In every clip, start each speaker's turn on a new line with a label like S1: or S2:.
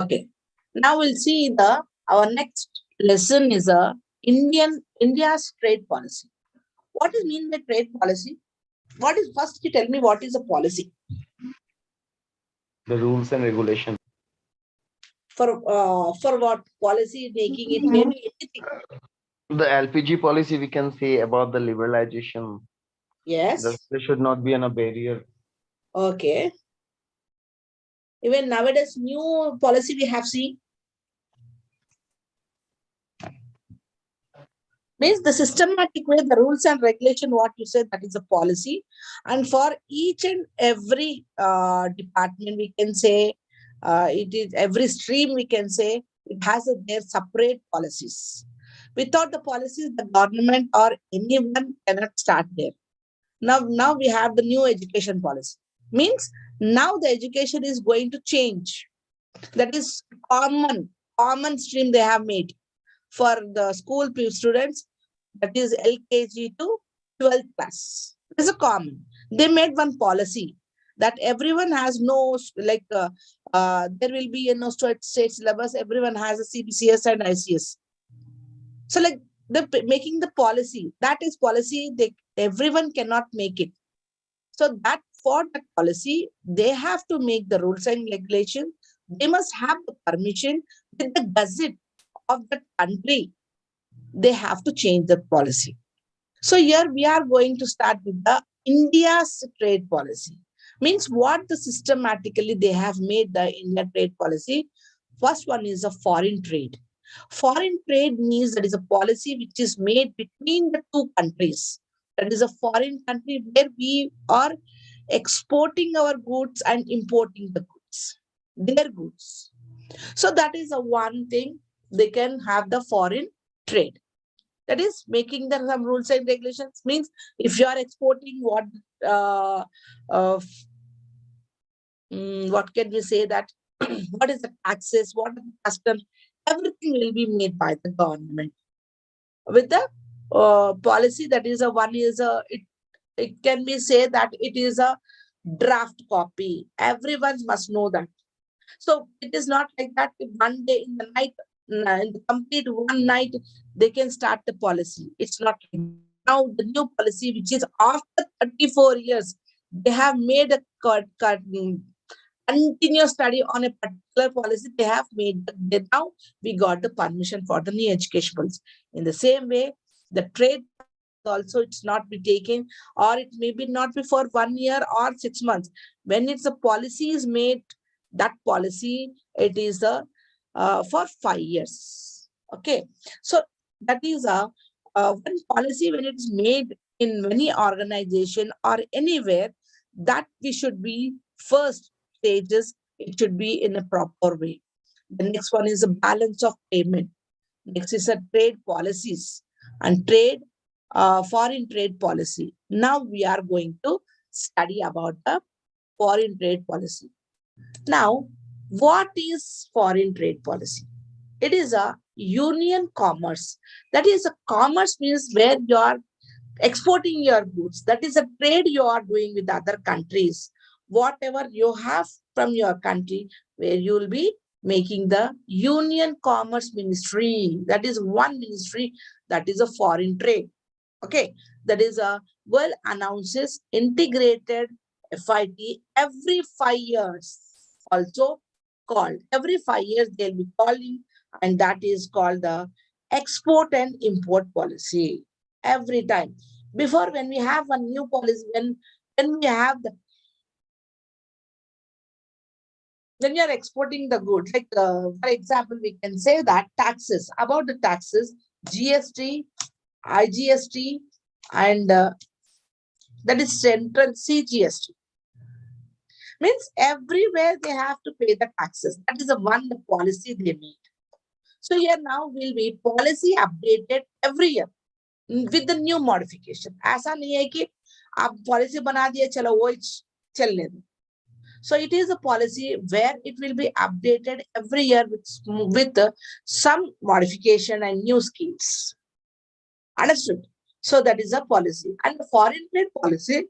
S1: Okay. Now we'll see our next lesson is India's trade policy. What is mean by trade policy? What is first? You tell me what is a policy
S2: The rules and regulations.
S1: for what policy making it may be anything.
S2: The LPG policy we can say about the liberalization.
S1: Yes.
S2: There should not be a barrier.
S1: Okay. Even nowadays, new policy we have seen means the systematic way, the rules and regulation, what you said, that is a policy. And for each and every department, we can say, it is every stream, we can say, it has their separate policies. Without the policies, the government or anyone cannot start there. Now we have the new education policy. Means now the education is going to change. That is common stream they have made for the school students, that is LKG to 12th class. It is a common. They made one policy that everyone has no, like, there will be no state syllabus, everyone has a CBCS and ICS. So, like, making the policy, that is policy, everyone cannot make it. So, that for that policy, they have to make the rules and regulations. They must have the permission with the gazette of the country. They have to change the policy. So here we are going to start with the India's trade policy. Means what the systematically they have made the India trade policy. First one is a foreign trade. Foreign trade means that is a policy which is made between the two countries. That is a foreign country where we are exporting our goods and importing the goods, their goods. So that is a one thing they can have the foreign trade. That is making the some rules and regulations. Means if you are exporting what can we say that what is the taxes, what are the customs, everything will be made by the government with the policy. That is a one is a it can be say that it is a draft copy. Everyone must know that. So it is not like that one day in the night, in the complete one night, they can start the policy. It's not like now the new policy, which is after 34 years, they have made a continuous study on a particular policy. They have made now we got the permission for the new education policy. In the same way, the trade also it's not be taken, or it may be not be for 1 year or 6 months. When it's a policy is made, that policy it is for 5 years. Okay, so that is one policy when it's made in any organization or anywhere, that we should be first stages, it should be in a proper way. The next one is a balance of payment. Next is a trade policies and foreign trade policy. Now we are going to study about the foreign trade policy. Now, what is foreign trade policy? It is a union commerce. That is, a commerce means where you are exporting your goods. That is a trade you are doing with other countries. Whatever you have from your country, where you will be making the Union Commerce Ministry. That is one ministry, that is a foreign trade. Okay, that is a well announces integrated FIT every 5 years. Also called every 5 years they'll be calling, and that is called the export and import policy. Every time before, when we have a new policy, when we have the when you are exporting the goods, like for example, we can say that taxes, about the taxes, GST, IGST, and that is central CGST. Means everywhere they have to pay the taxes. That is the one the policy they made. So here now will be policy updated every year with the new modification. ऐसा नहीं है कि आप policy बना दिए चलो वो चलने दो. So it is a policy where it will be updated every year with some modification and new schemes. Understood? So that is a policy. And the foreign trade policy,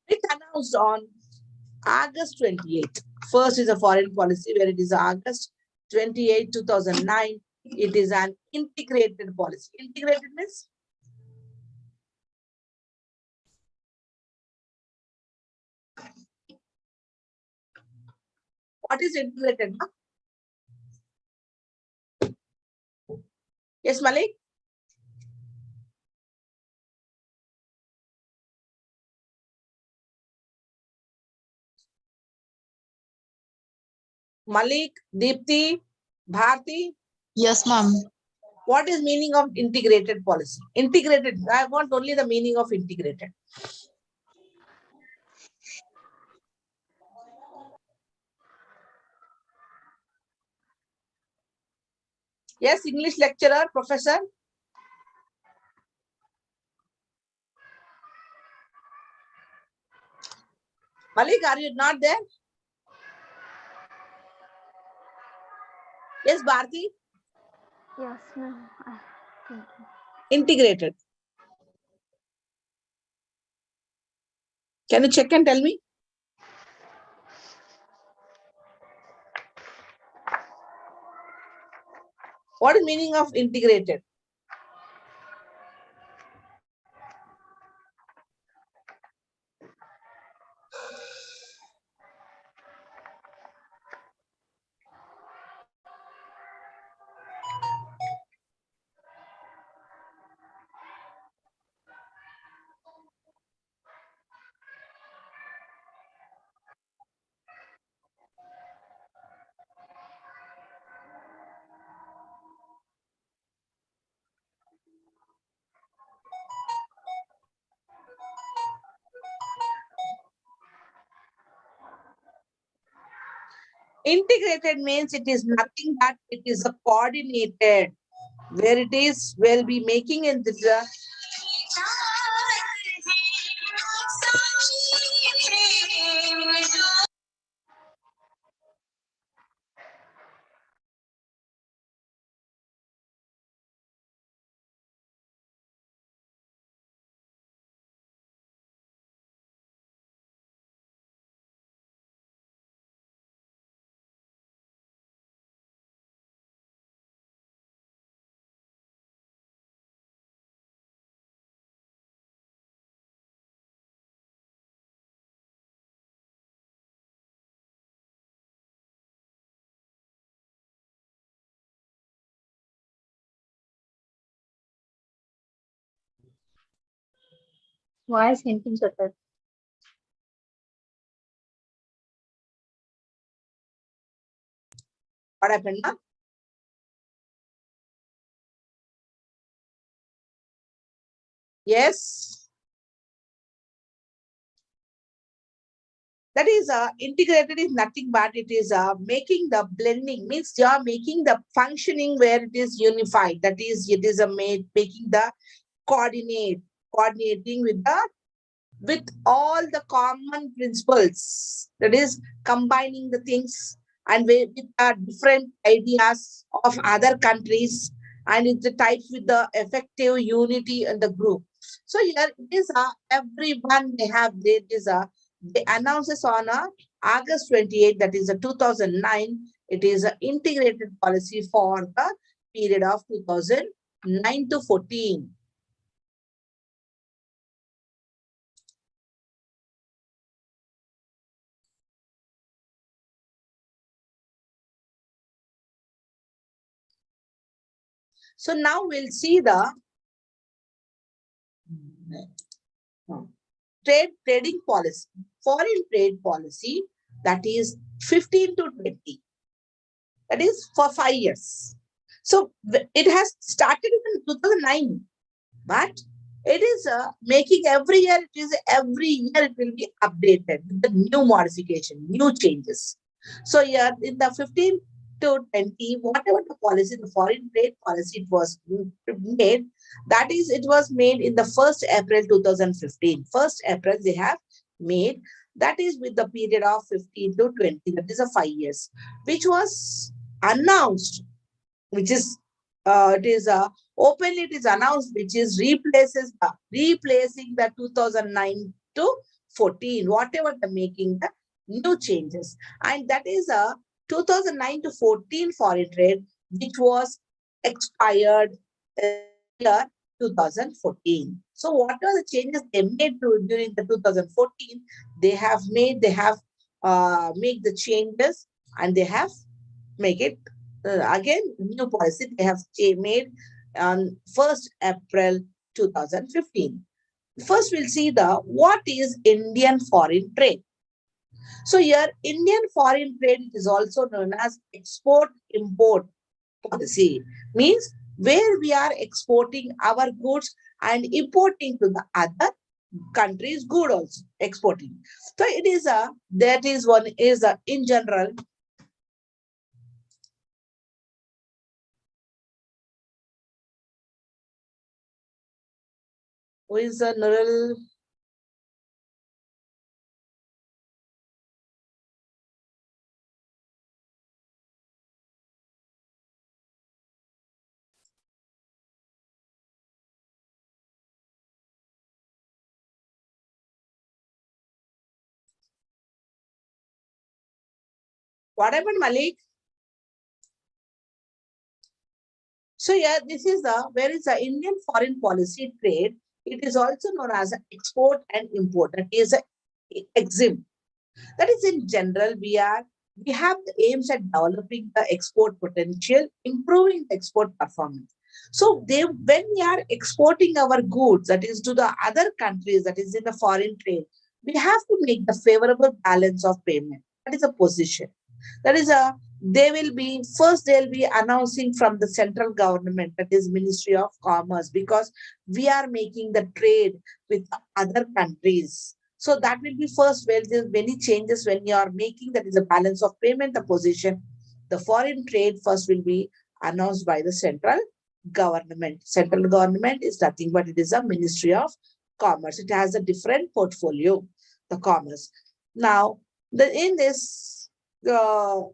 S1: it announced on August 28th. First is a foreign policy where it is August 28, 2009. It is an integrated policy. Integrated means what is integrated? Yes, Malik? Malik, Deepti, Bharti?
S3: Yes, ma'am.
S1: What is meaning of integrated policy? Integrated, I want only the meaning of integrated. Yes, English lecturer, professor? Malik, are you not there? Yes, Bharti?
S4: Yes, ma'am. Thank you.
S1: Integrated. Can you check and tell me? What is meaning of integrated? Integrated means it is nothing but it is a coordinated, where it is will be making in this
S3: Voice hinting shutter.
S1: what happened now? Yes. That is integrated is nothing but it is making the blending, means you are making the functioning where it is unified. That is, it is a making the coordinating with all the common principles. That is combining the things and with different ideas of other countries, and it's the types with the effective unity in the group. So here it is everyone they have they announces on August 28, that is a 2009. It is an integrated policy for the period of 2009 to 14. So now we'll see the trading policy, foreign trade policy, that is 15 to 20. That is for 5 years. So it has started in 2009, but it is making every year, it will be updated with the new modification, new changes. So here in the 15 to 20, whatever the policy, the foreign trade policy it was made, that is, it was made in the 1st April 2015. 1st April they have made, that is with the period of 15 to 20, that is a 5 years, which was announced, which is it is openly it is announced, which is replacing the 2009 to 14, whatever the making the new changes. And that is a 2009 to 14 foreign trade, which was expired year 2014. So what are the changes they made during the 2014? They have made the changes, and they have make it again new policy they have made on 1st April 2015. First, we'll see the what is Indian foreign trade. So here, Indian foreign trade is also known as export-import policy. Means where we are exporting our goods and importing to the other countries good also exporting. So it is in general. Who is a neural? What happened, Malik? So yeah, this is where is the Indian foreign policy trade. It is also known as export and import. That is a EXIM. That is in general, we have the aims at developing the export potential, improving the export performance. So when we are exporting our goods, that is to the other countries, that is in the foreign trade, we have to make the favorable balance of payment. That is a position. That is they'll be announcing from the central government, that is Ministry of Commerce, because we are making the trade with other countries. So that will be first where there's many changes when you are making, that is a balance of payment, the position. The foreign trade first will be announced by the central government. Central government is nothing but it is a Ministry of Commerce. It has a different portfolio, the commerce. Now, in this, so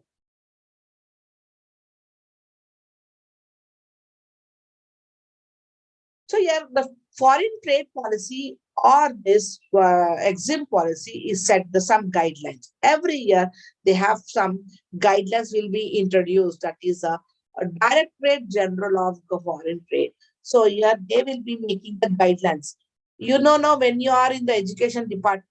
S1: here the foreign trade policy or this EXIM policy is set the some guidelines. Every year they have some guidelines will be introduced. That is a Directorate General of the Foreign Trade. So here they will be making the guidelines. You know now when you are in the education department,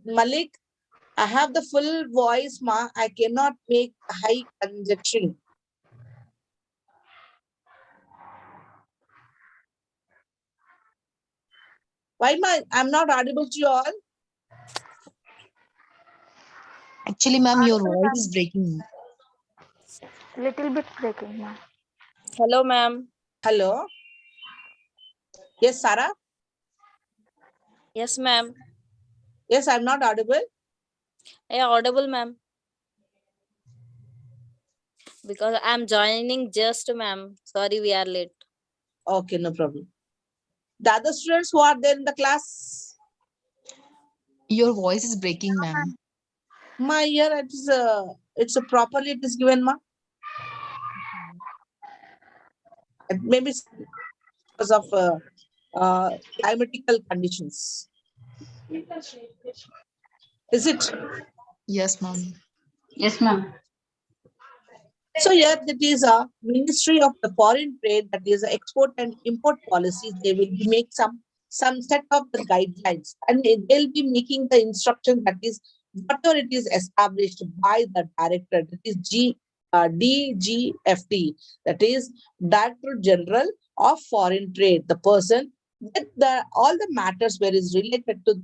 S1: Malik, I have the full voice, ma. I cannot make high conjunction. Why I'm not audible to you all?
S3: Actually, ma'am, your
S4: Audible,
S3: voice
S4: ma'am.
S3: is breaking.
S4: Little bit breaking, ma'am.
S5: Hello, ma'am.
S1: Hello. Yes, Sarah.
S5: Yes, ma'am.
S1: Yes, I'm not audible.
S5: Yeah, audible, ma'am. Because I'm joining just, ma'am. Sorry, we are late.
S1: Okay, no problem. The other students who are there in the class,
S3: Your voice is breaking, ma'am.
S1: my ear it's a properly it is given, ma. Maybe because of climatical conditions. Is it?
S3: Yes, ma'am.
S6: Yes, ma'am.
S1: So here that is a Ministry of the Foreign Trade, that is a export and import policies. They will be make some set of the guidelines, and they'll be making the instruction, that is whatever it is established by the director, that is DGFT, that is Director General of Foreign Trade, the person that all the matters where is related to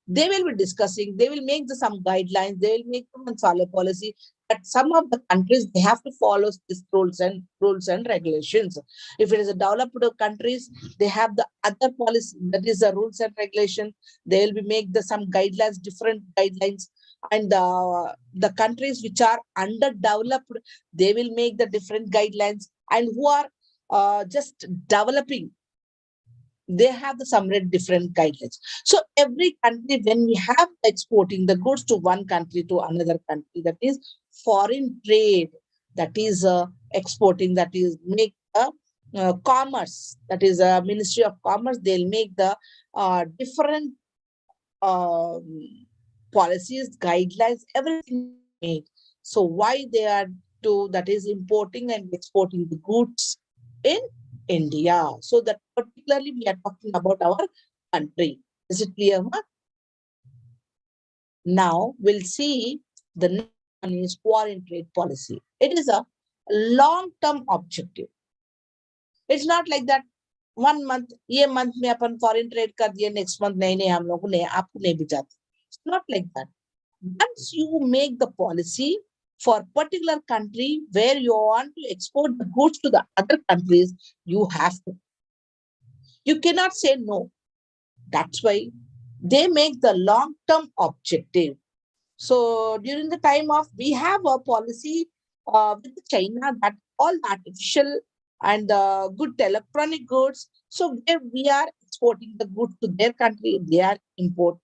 S1: they will be discussing, they will make some guidelines, they will make some solid policy that some of the countries they have to follow these rules and regulations. If it is a developed countries, they have the other policy, that is the rules and regulation. They will be make some guidelines, different guidelines, and the countries which are underdeveloped, they will make the different guidelines, and who are just developing, they have the some different guidelines. So every country, when we have exporting the goods to one country to another country, that is foreign trade, that is exporting, that is make a commerce, that is a Ministry of Commerce, they'll make the different policies, guidelines, everything made. So why they are to, that is importing and exporting the goods in India. So that particularly we are talking about our country. Is it clear, ma? Now we'll see the next one is foreign trade policy. It is a long-term objective. It's not like that 1 month, ये month में अपन foreign trade कर दिए, next month नहीं नहीं हम लोग को नहीं, आपको नहीं बिचाते. It's not like that. Once you make the policy for particular country where you want to export the goods to the other countries, you have to. You cannot say no. That's why they make the long-term objective. So during the time of, we have a policy with China that all artificial and good electronic goods. So where we are exporting the goods to their country, they are importing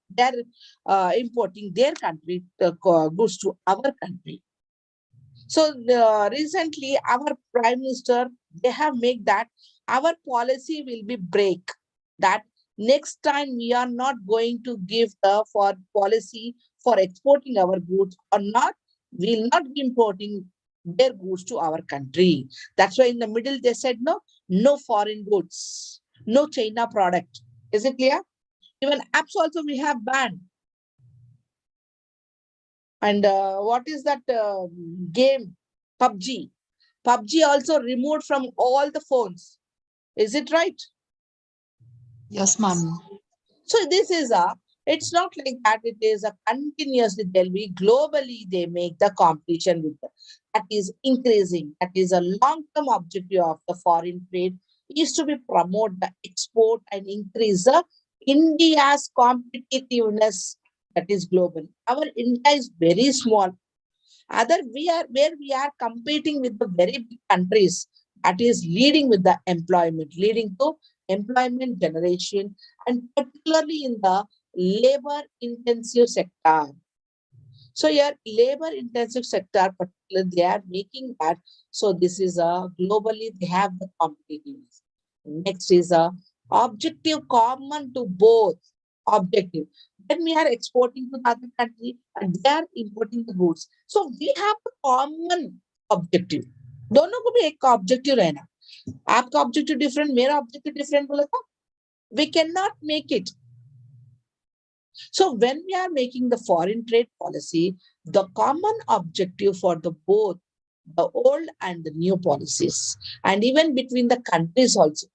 S1: their country goods to our country. So recently, our Prime Minister, they have made that our policy will be break. That next time we are not going to give the for policy for exporting our goods or not, we will not be importing their goods to our country. That's why in the middle they said no foreign goods, no China product. Is it clear? Even apps also we have banned. And what is that game? PUBG. PUBG also removed from all the phones. Is it right?
S3: Yes, ma'am.
S1: So this is it's not like that. It is a continuously, there'll be globally, they make the competition with that is increasing. That is a long-term objective of the foreign trade is to be promote the export and increase the India's competitiveness, that is global. Our India is very small. Other we are where we are competing with the very big countries, that is leading with the employment, leading to employment generation, and particularly in the labor intensive sector. So here labor intensive sector, particularly they are making that. So this is a globally they have the competitiveness. Next is a objective common to both objective. When we are exporting to the other country and they are importing the goods. So we have a common objective. दोनों को भी एक objective रहना. आपका objective different, मेरा objective different बोला था. We cannot make it. So when we are making the foreign trade policy, the common objective for the both the old and the new policies, and even between the countries also.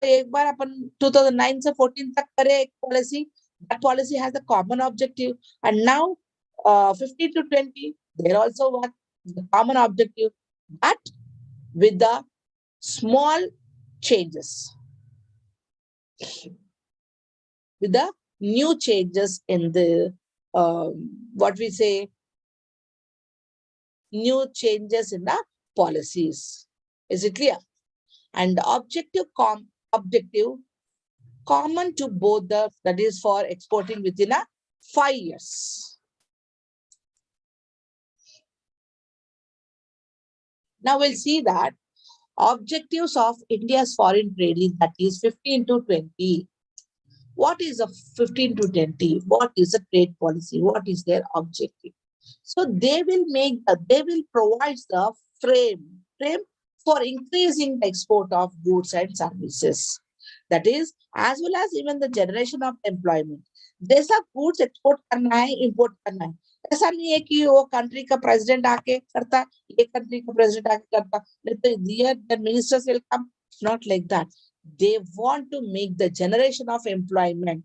S1: एक बार अपन 2009 से 14 तक करे एक policy, that policy has a common objective, and now 15 to 20 there also what the common objective, but with the small changes, with the new changes in the what we say, new changes in the policies. Is it clear? And the objective common to both the, that is for exporting within a 5 years. Now we'll see that objectives of India's foreign trade is, that is 15 to 20. What is a 15 to 20? What is a trade policy? What is their objective? So they will provide the frame for increasing the export of goods and services. That is, as well as even the generation of employment. जैसा goods export करना है, import करना है. ऐसा नहीं है कि वो country का president आके करता, ये country का president आके करता. The ministers will come. Not like that. They want to make the generation of employment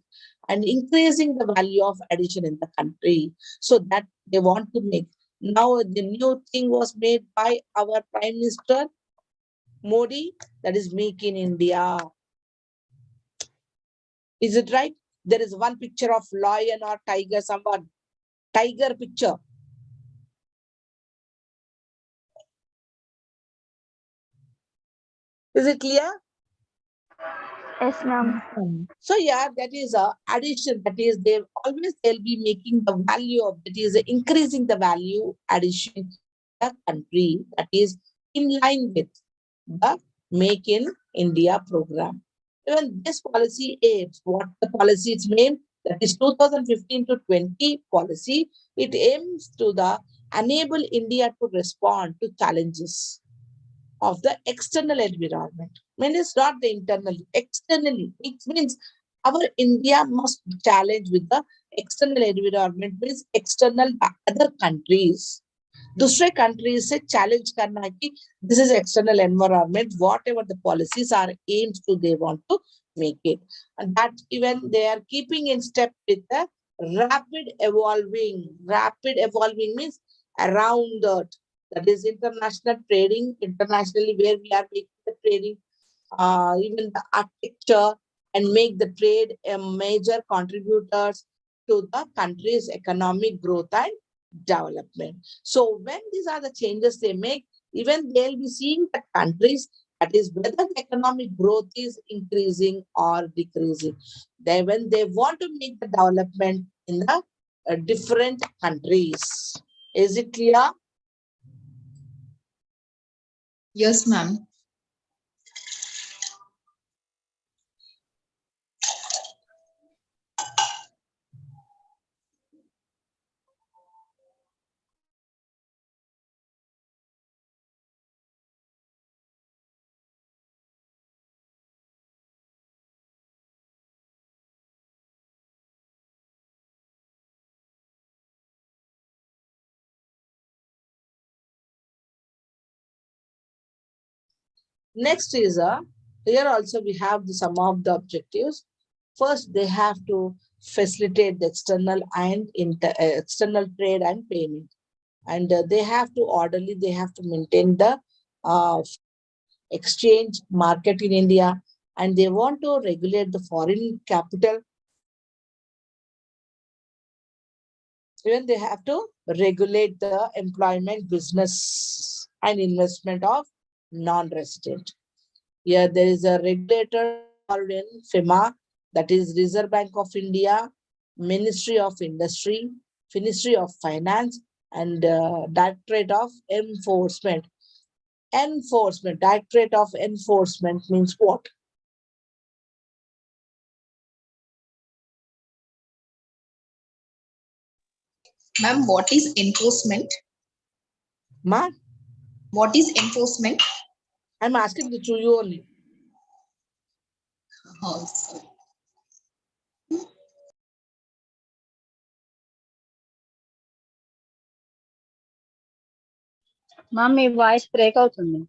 S1: and increasing the value of addition in the country. So that they want to make. Now the new thing was made by our Prime Minister Modi, that is Make in India. Is it right? There is one picture of lion or tiger, someone. Tiger picture. Is it clear?
S4: Yes, ma'am.
S1: So yeah, that is a addition. That is, they'll be making the value of, that is increasing the value addition in the country, that is in line with the Make in India program. Even this policy aims, what the policy is named, that is 2015 to 20 policy. It aims to the enable India to respond to challenges of the external environment. I mean, it's not the internal, externally. It means our India must challenge with the external environment, means external other countries. दूसरे countries से challenge करना है कि this is external environment, whatever the policies are aimed to, they want to make it. And that even they are keeping in step with the rapid evolving means around the, that is international trading, internationally where we are making the trading, even the architecture, and make the trade a major contributors to the country's economic growth and development. So when these are the changes they make, even they'll be seeing the countries, that is whether the economic growth is increasing or decreasing. They, when they want to make the development in the different countries. Is it clear?
S3: Yes, ma'am.
S1: Next is here also we have some of the objectives. First, they have to facilitate the external and external trade and payment, and they have to orderly. They have to maintain the uh, exchange market in India, and they want to regulate the foreign capital. Even they have to regulate the employment, business, and investment of non-resident. Here there is a regulator involved in FIMA, that is Reserve Bank of India, Ministry of Industry, Ministry of Finance, and Directorate of Enforcement. Enforcement, Directorate of Enforcement means what?
S3: Ma'am, what is enforcement?
S1: Ma,
S3: What is enforcement?
S1: I'm asking to you only.
S3: Oh, sorry.
S6: Ma'am me voice break అవుతుంది.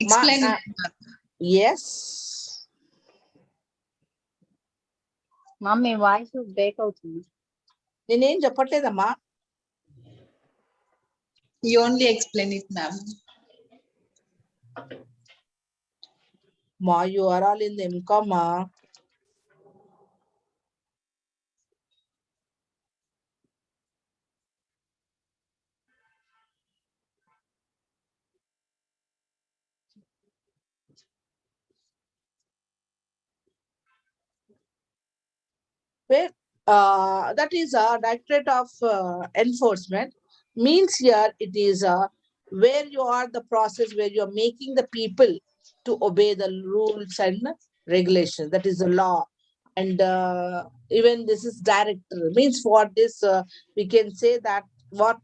S3: Explain
S1: Ma,
S3: it, ma'am.
S1: yes.
S6: Ma'am me voice break అవుతుంది.
S1: నేనేం చెప్పట్లేదమ్మా.
S3: You only explain it, ma'am.
S1: Ma, you are all in the MCOM, ma. Where that is a Directorate of Enforcement, means here it is where you are the process where you are making the people to obey the rules and regulations. That is the law. And even this is director, means for this we can say that what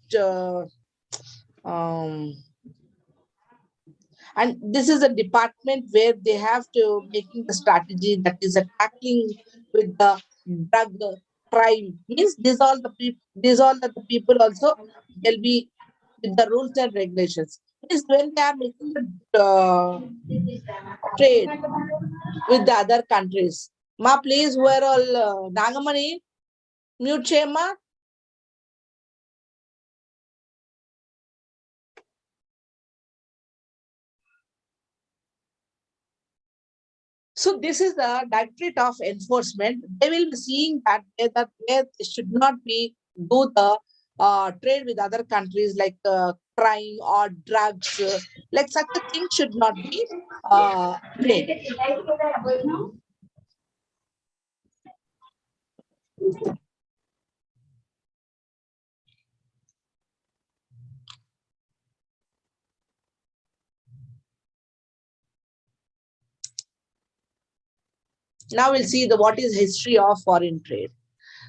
S1: um, and this is a department where they have to making the strategy, that is a tackling with the drug crime. Means these all the people, these all the people also, they'll be with the rules and regulations. Means when they are making the trade with the other countries. Ma, please, who are all Nagamani, mute chema. So this is the Directorate of Enforcement. They will be seeing that they should not be do the trade with other countries like crime or drugs. Like such a thing should not be made. Now we'll see the what is history of foreign trade.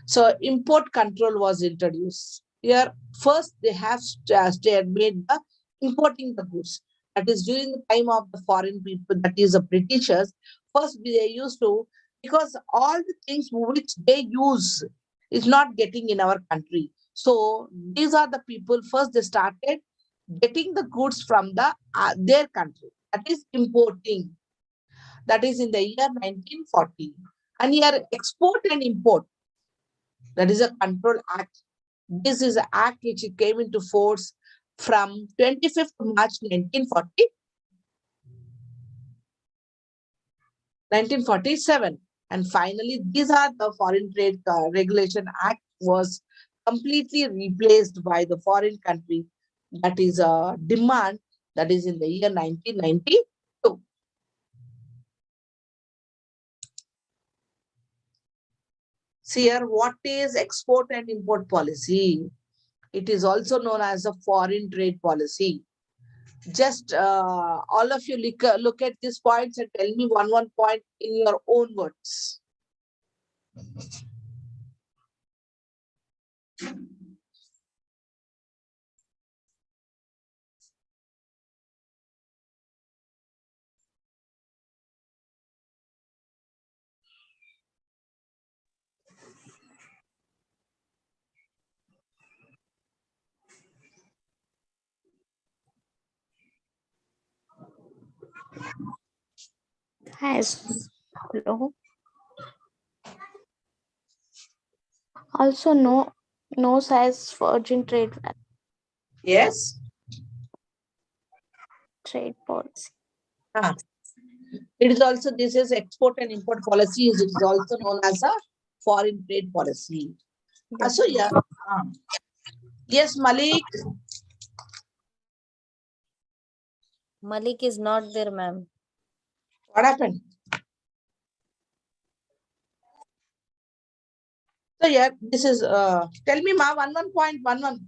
S1: So import control was introduced. Here, first they have made the importing the goods. That is during the time of the foreign people, that is the Britishers. First they used to, because all the things which they use is not getting in our country. So these are the people, first they started getting the goods from their country. That is importing. That is in the year 1940. And here export and import, that is a control act. This is an act which came into force from 25th March 1947. And finally, these are the Foreign Trade Regulation Act was completely replaced by the foreign country. That is a demand, that is in the year 1992. See here, what is export and import policy? It is also known as a foreign trade policy. Just all of you look at these points and tell me one point in your own words.
S4: Has hello. Also knows as virgin
S1: Yes.
S4: trade policy.
S1: It is also, this is export and import policies. It is also known as a foreign trade policy. So yeah. Yes, Malik.
S5: Malik is not there, ma'am.
S1: What happened? So yeah, this is tell me ma 11.11.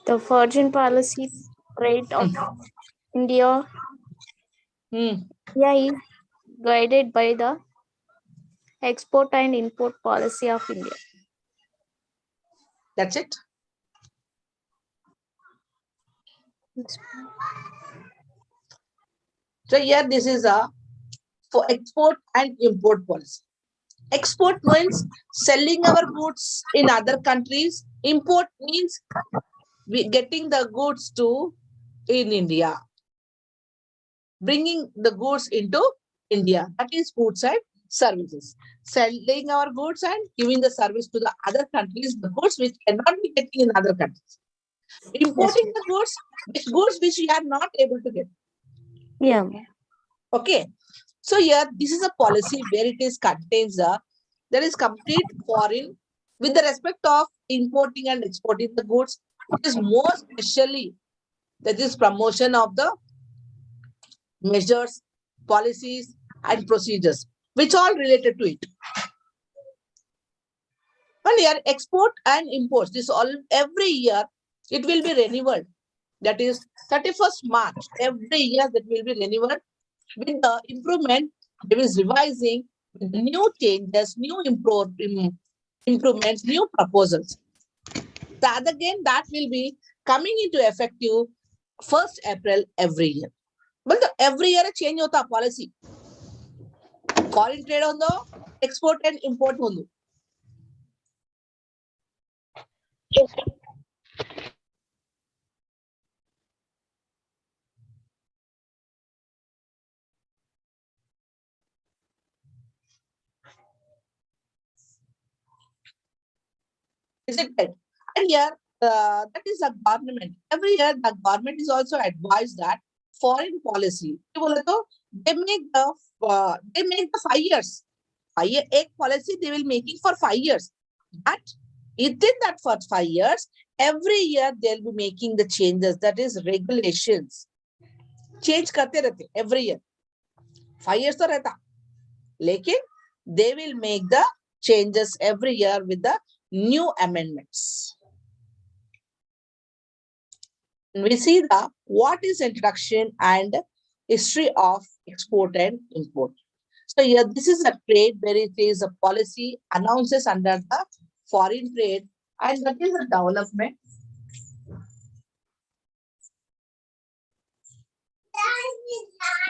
S4: The virgin policy trade of India is guided by the export and import policy of India.
S1: That's it. So here this is a for export and import policy. Export means selling our goods in other countries. Import means we getting the goods to in India, bringing the goods into India. That is goods and services. Selling our goods and giving the service to the other countries, the goods which cannot be getting in other countries. Importing the goods which we are not able to get.
S4: Yeah.
S1: Okay. So here, this is a policy where it is contains there is complete foreign with the respect of importing and exporting the goods. It is more especially that is promotion of the measures, policies, and procedures, which all related to it. And here, export and imports, this all every year it will be renewed. That is 31st March. Every year that will be renewed with the improvement. There is revising with the new changes, new improvements, new proposals. That again, that will be coming into effective 1st April every year. But every year a change hota policy. Foreign trade undo, export and import undo. Is it right? And here that is a government. Every year, the government is also advised that foreign policy. They make the 5 years. 5 year एक policy they will making for 5 years. But within that for 5 years, every year they'll be making the changes. That is regulations. Change करते रहते every year. 5 years तो रहता. लेकिन they will make the changes every year with the new amendments. We see the what is introduction and history of export and import. So here this is a trade where it is a policy announces under the foreign trade, and that is a development.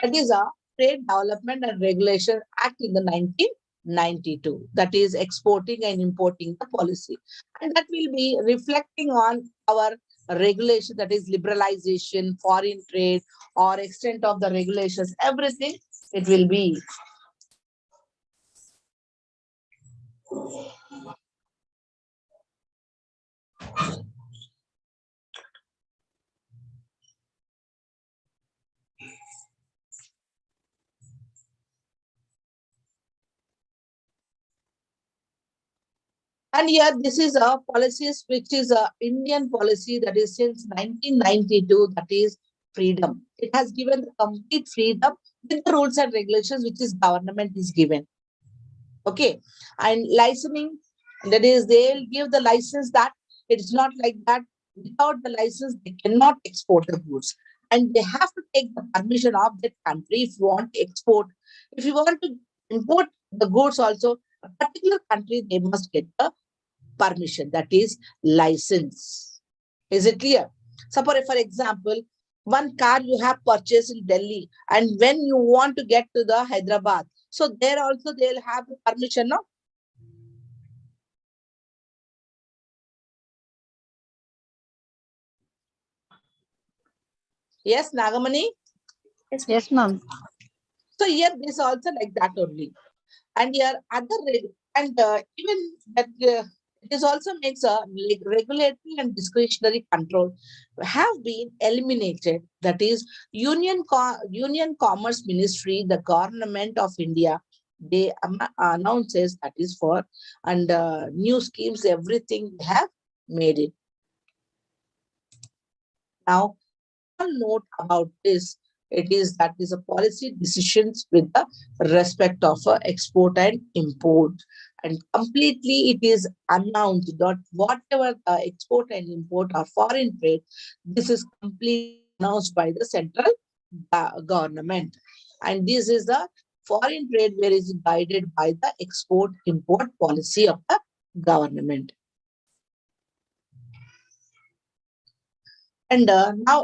S1: That is a Trade Development and Regulation Act in the 1992. That is exporting and importing the policy. And that will be reflecting on our regulation, that is liberalization, foreign trade, or extent of the regulations, everything it will be. And here, this is a policies which is a Indian policy that is since 1992, that is freedom. It has given the complete freedom with the rules and regulations which is government is given. Okay. And licensing, that is they'll give the license that it's not like that. Without the license, they cannot export the goods. And they have to take the permission of that country if you want to export. If you want to import the goods also, a particular country, they must get the permission, that is license. Is it clear? Suppose, for example, one car you have purchased in Delhi, and when you want to get to the Hyderabad, so there also they'll have the permission, no? Yes, Nagamani?
S6: Yes, ma'am.
S1: So here this also like that only. And here other even that it is also makes a regulatory and discretionary control have been eliminated. That is Union Commerce Ministry, the government of India, they announces that is for, and new schemes, everything they have made it. Now, one note about this, it is that is a policy decisions with the respect of export and import, and completely it is announced that whatever export and import or foreign trade, this is completely announced by the central government, and this is the foreign trade where is guided by the export import policy of the government. And now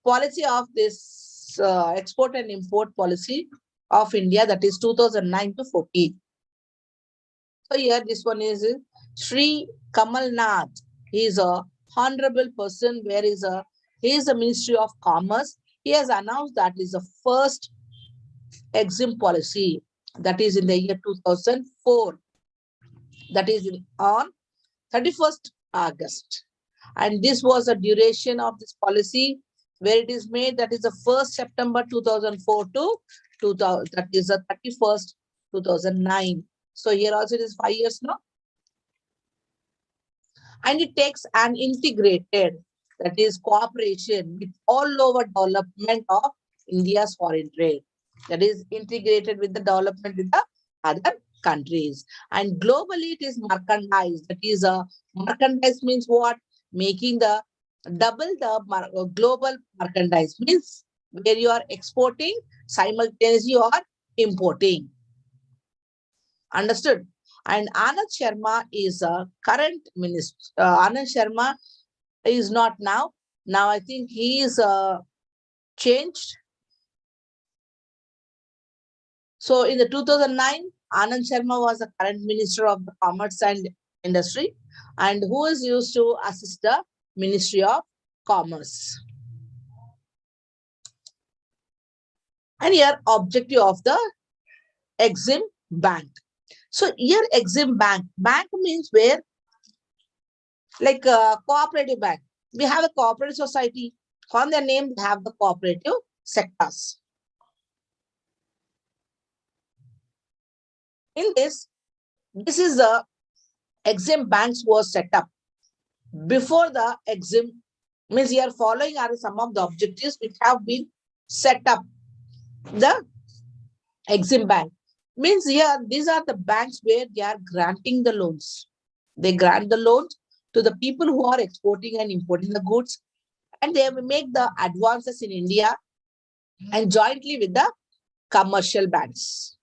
S1: policy of this export and import policy of India, that is 2009 to 14. So here this one is Sri Kamal Nath. He is a honorable person where is a, he is a Ministry of Commerce. He has announced that is the first exim policy, that is in the year 2004. That is on 31st August. And this was a duration of this policy where it is made, that is the 1st September 2004 to 2000, that is the 31st 2009. So here also it is 5 years now. And it takes an integrated, that is cooperation with all over development of India's foreign trade. That is integrated with the development with the other countries. And globally it is merchandise. That is a merchandise means what? Making the double the global merchandise means where you are exporting simultaneously or importing. Understood? And Anand Sharma is a current minister. Anand Sharma is not now. Now I think he is changed. So in the 2009, Anand Sharma was the current Minister of the Commerce and Industry, and who is used to assist the Ministry of Commerce. And here objective of the Exim Bank. So here Exim Bank. Bank means where, like a cooperative bank. We have a cooperative society. On their name, they have the cooperative sectors. In this is the Exim banks was set up. Before the Exim, means here following are some of the objectives which have been set up. The Exim Bank means here these are the banks where they are granting the loans. They grant the loans to the people who are exporting and importing the goods, and they will make the advances in India and jointly with the commercial banks.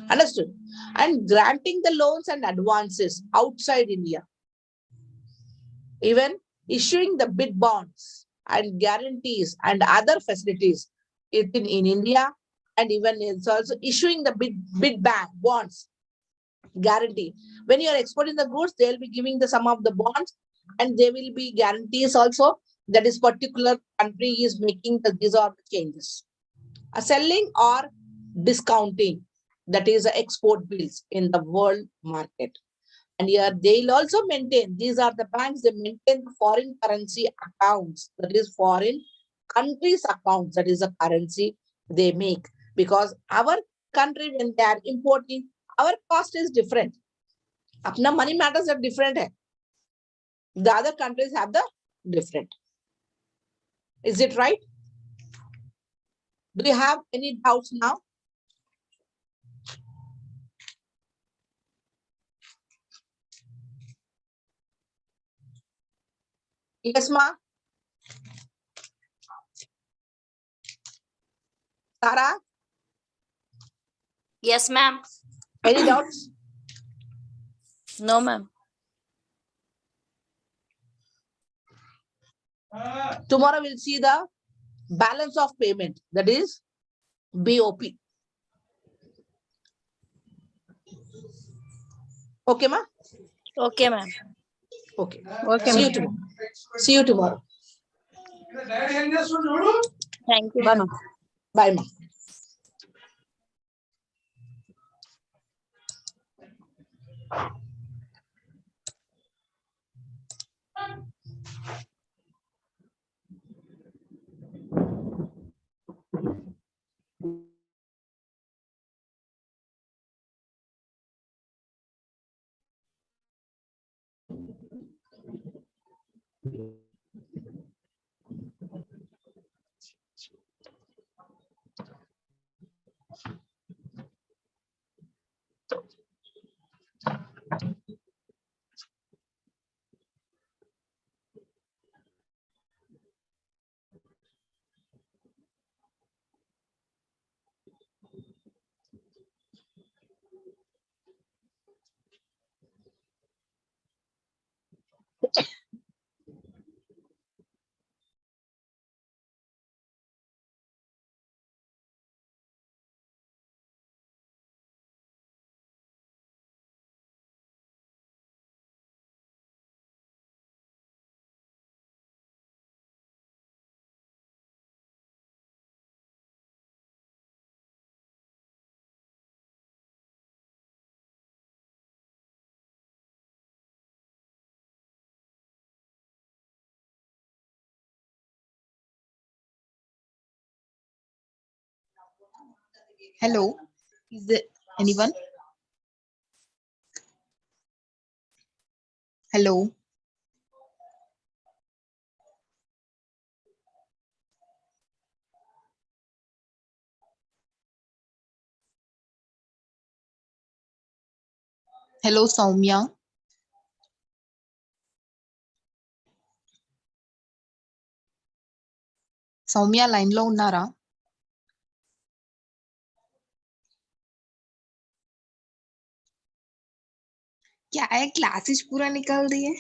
S1: Understood? And granting the loans and advances outside India. Even issuing the bid bonds and guarantees and other facilities in India, and even it's also issuing the bid bank bonds guarantee. When you are exporting the goods, they will be giving the some of the bonds, and there will be guarantees also that this particular country is making these are the changes. A selling or discounting, that is export bills in the world market. And here they'll also maintain, these are the banks, they maintain the foreign currency accounts, that is foreign countries accounts, that is a currency they make. Because our country, when they are importing, our cost is different. Apna money matters are different. Hai. The other countries have the different. Is it right? Do you have any doubts now? Yes, ma. Sarah,
S5: Yes, ma'am.
S1: any doubts?
S5: No, ma'am.
S1: Tomorrow we'll see the balance of payment, that is BOP. Okay, ma?
S5: Okay, ma'am.
S1: Okay.
S6: Okay,
S1: See you
S6: ma'am.
S1: tomorrow. See you tomorrow.
S5: Thank you,
S6: Bye,
S5: ma'am.
S6: ma'am.
S1: Bye, ma.
S3: Hello. Is there anyone? Hello. Hello, Soumya. Soumya line లో ఉన్నారా? क्या है classes पूरा निकाल दिए